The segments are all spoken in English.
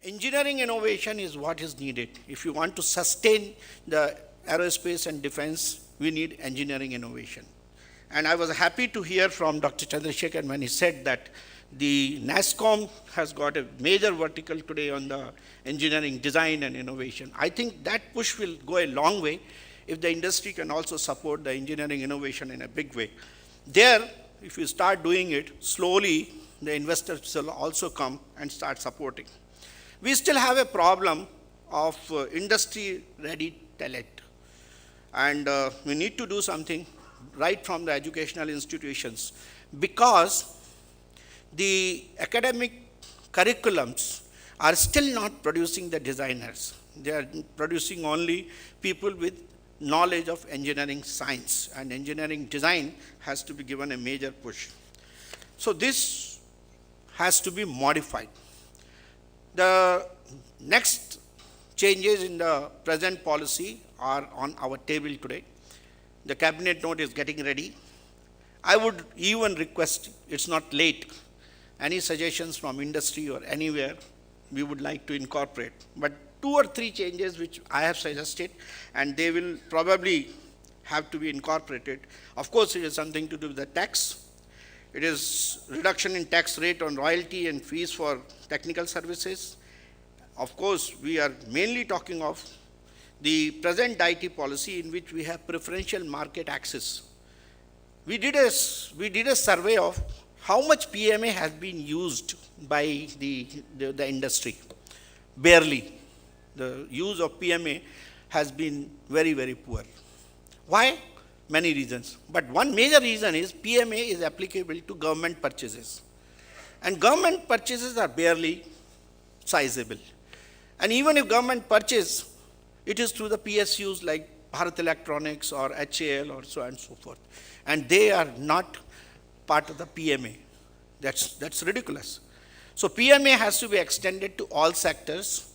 Engineering innovation is what is needed. If you want to sustain the aerospace and defense, we need engineering innovation. And I was happy to hear from Dr. Chandrasekhar when he said that the NASSCOM has got a major vertical today on the engineering design and innovation. I think that push will go a long way if the industry can also support the engineering innovation in a big way. There, if you start doing it, slowly the investors will also come and start supporting. We still have a problem of industry-ready talent. And we need to do something right from the educational institutions, because the academic curriculums are still not producing the designers. They are producing only people with knowledge of engineering science, and engineering design has to be given a major push. So this has to be modified. The next changes in the present policy are on our table today. The cabinet note is getting ready. I would even request, it's not late, any suggestions from industry or anywhere we would like to incorporate. But 2 or 3 changes which I have suggested, and they will probably have to be incorporated. Of course, it is something to do with the tax. It is reduction in tax rate on royalty and fees for technical services. Of course, we are mainly talking of the present IT policy in which we have preferential market access. We did a survey of how much PMA has been used by the industry. Barely. The use of PMA has been very, very poor. Why? Many reasons. But one major reason is PMA is applicable to government purchases. And government purchases are barely sizable. And even if government purchase, it is through the PSUs like Bharat Electronics or HAL or so on and so forth. And they are not part of the PMA. That's ridiculous. So PMA has to be extended to all sectors,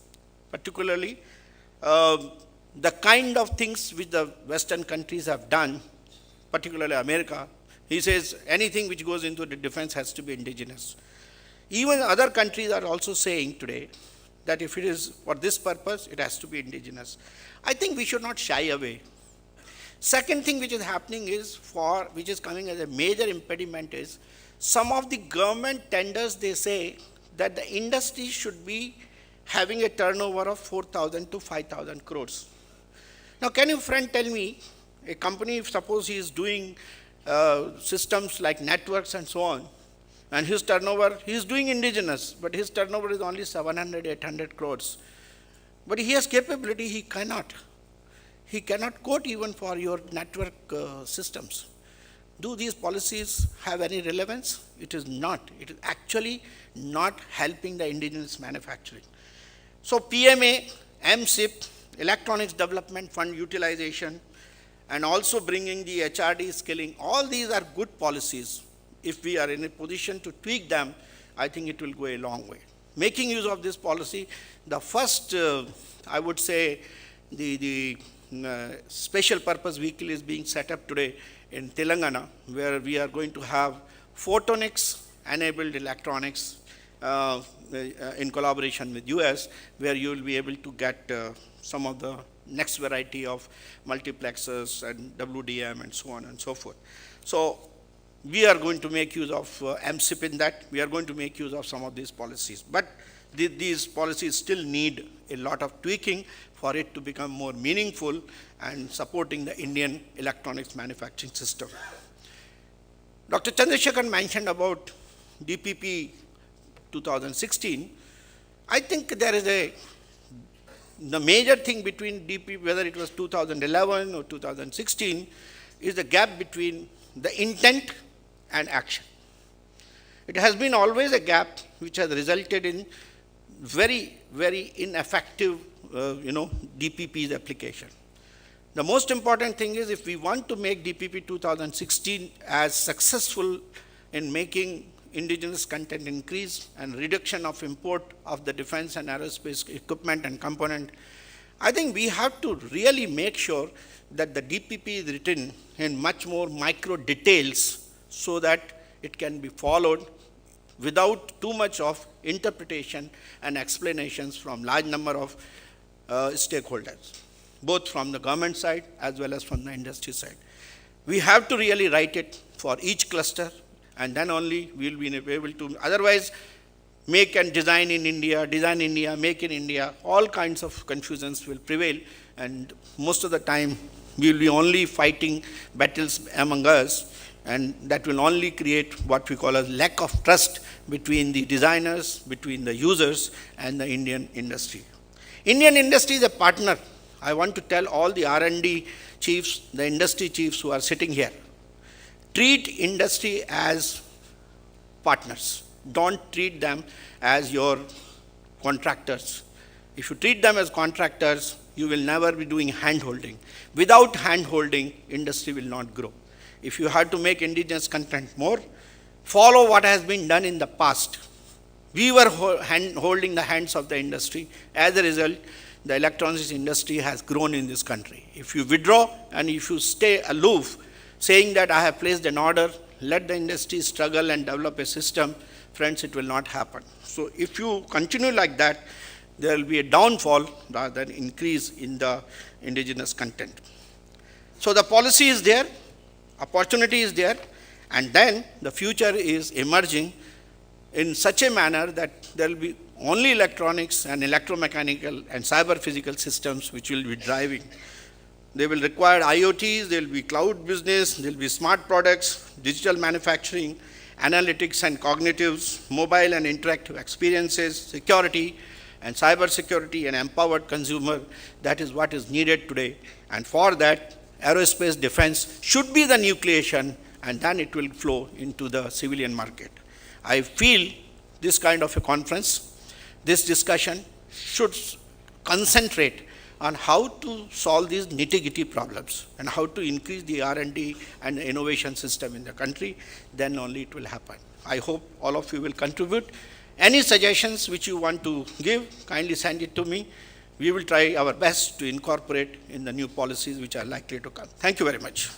particularly the kind of things which the Western countries have done, particularly America. He says anything which goes into the defense has to be indigenous. Even other countries are also saying today that if it is for this purpose, it has to be indigenous. I think we should not shy away. Second thing which is happening is, which is coming as a major impediment, is some of the government tenders, they say that the industry should be having a turnover of 4,000 to 5,000 crores. Now, can you friend tell me, a company, if suppose he is doing systems like networks and so on, and his turnover, he is doing indigenous, but his turnover is only 700, 800 crores. But he has capability, he cannot. He cannot quote even for your network systems. Do these policies have any relevance? It is not. It is actually not helping the indigenous manufacturing. So PMA, MSIP, Electronics Development Fund utilization, and also bringing the HRD skilling, all these are good policies. If we are in a position to tweak them, I think it will go a long way. Making use of this policy, the first, I would say, the special purpose vehicle is being set up today in Telangana, where we are going to have photonics-enabled electronics in collaboration with US, where you will be able to get some of the next variety of multiplexers and WDM and so on and so forth. So we are going to make use of MSIP in that. We are going to make use of some of these policies. But these policies still need a lot of tweaking for it to become more meaningful and supporting the Indian electronics manufacturing system. Dr. Chandrasekhar mentioned about DPP 2016. I think there is the major thing between DPP, whether it was 2011 or 2016, is the gap between the intent and action. It has been always a gap which has resulted in very, very ineffective, DPP's application. The most important thing is, if we want to make DPP 2016 as successful in making indigenous content increase and reduction of import of the defense and aerospace equipment and component, I think we have to really make sure that the DPP is written in much more micro details so that it can be followed without too much of interpretation and explanations from large number of stakeholders, both from the government side as well as from the industry side. We have to really write it for each cluster, and then only we will be able to, otherwise make and design in India, make in India, all kinds of confusions will prevail, and most of the time we will be only fighting battles among us, and that will only create what we call a lack of trust between the designers, between the users, and the Indian industry. Indian industry is a partner. I want to tell all the R&D chiefs, the industry chiefs who are sitting here, treat industry as partners. Don't treat them as your contractors. If you treat them as contractors, you will never be doing hand-holding. Without hand-holding, industry will not grow. If you have to make indigenous content more, follow what has been done in the past. We were holding the hands of the industry. As a result, the electronics industry has grown in this country. If you withdraw and if you stay aloof, saying that I have placed an order, let the industry struggle and develop a system, friends, it will not happen. So if you continue like that, there will be a downfall rather than increase in the indigenous content. So the policy is there, opportunity is there, and then the future is emerging in such a manner that there will be only electronics and electromechanical and cyber physical systems which will be driving. They will require IoTs, there will be cloud business, there will be smart products, digital manufacturing, analytics and cognitives, mobile and interactive experiences, security and cyber security, and empowered consumer. That is what is needed today. And for that, aerospace defense should be the nucleation, and then it will flow into the civilian market. I feel this kind of a conference, this discussion should concentrate on how to solve these nitty-gritty problems and how to increase the R&D and innovation system in the country. Then only it will happen. I hope all of you will contribute. Any suggestions which you want to give, kindly send it to me. We will try our best to incorporate in the new policies which are likely to come. Thank you very much.